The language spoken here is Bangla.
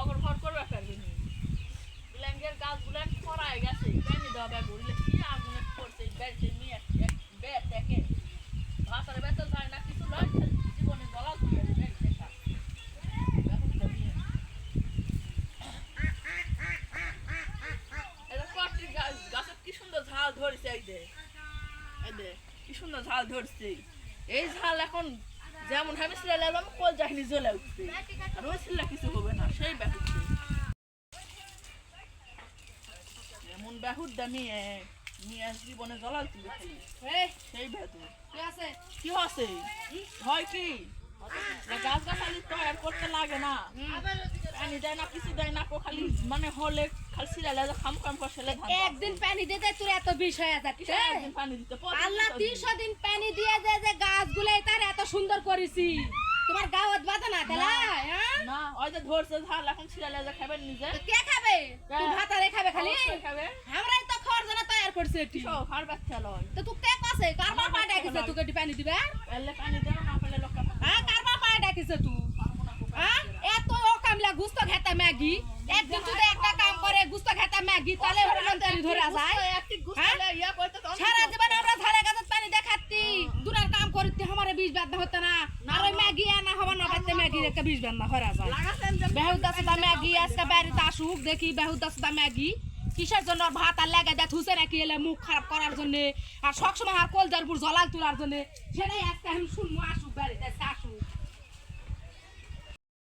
লগর ঘর করবে পারবি নি ব্ল্যাঙ্কের গাছগুলো খরায় গেছে পানি দেওয়া ব্যাগ উড়লে কি আগুনে পড়ছে ব্যাগটা নিয়ে ব্যাগ দেখে ভাতারে বেতন যায় না কিছু নয় জীবনে গলা তুলে ব্যাগ দেখা এটা কটি গাছের কি সুন্দর ঝাল ধরেছে এই যে কি সুন্দর ঝাল ধরছে এই ঝাল এখন যেমন আমি সিলাইলাম কল যাইনি জ্বলে উঠছে আর ওই সিলা কিছু হবে না সেই ব্যাহুচ্ছে এমন ব্যাহুরটা নিয়ে নিয়ে জীবনে জ্বলাল তুলে খালি সেই ব্যাধু কি আছে হয় কি গাছ গাছালি তৈরি করতে লাগে না পানি দেয় না কিছু দেয় না খালি মানে হলে খালি সিলাইলে খাম খাম করে সেলে একদিন পানি দিতে তোর এত বিষয় আছে একদিন পানি দিতে আল্লাহ 300 দিন পানি দিয়ে যে গাছগুলো তার এত সুন্দর করেছি তোমার গাওয়াত বাধা না খেলা না ওই যে ধরছে ঝাল এখন সিলাইলে খাবেন নিজে কে খাবে তুই ভাতারে খাবে খালি খাবে আমরাই তো খাওয়ার জন্য তৈরি করছি এটি খার বাচ্চা লয় তো তুই কে কসে কারবার পায় ডাকিছে তুই কেটি পানি দিবে এলে পানি দেব না পেলে লোক হ্যাঁ কারবার পায় ডাকিছে তুই হ্যাঁ এত অকামলা গুস্ত খেতা ম্যাগি একদিন যদি একটা কাম করে গুস্ত খেতা ম্যাগি তাহলে হরমন্তারি ধরা যায় একটি গুছালে ইয়া কইতে তো সারা জীবন আমরা ধারে গাছে পানি দেখাতি দুনার কাম করতে আমারে বিষ বাদ হতে না আর ওই ম্যাগি আনা হবা না বাতে ম্যাগি একটা বিষ বাদ না হরা যায় লাগাছেন যে বেহুদাসদা ম্যাগি আজকে বাড়িতে আসুক দেখি বেহুদাসদা ম্যাগি কিসের জন্য ভাত আর লাগা দেয় থুসে নাকি এলে মুখ খারাপ করার জন্য আর সবসময় আর কলজারপুর জলাল তোলার জন্য সেটাই আজকে আমি শুনবো আসুক বাড়িতে আসুক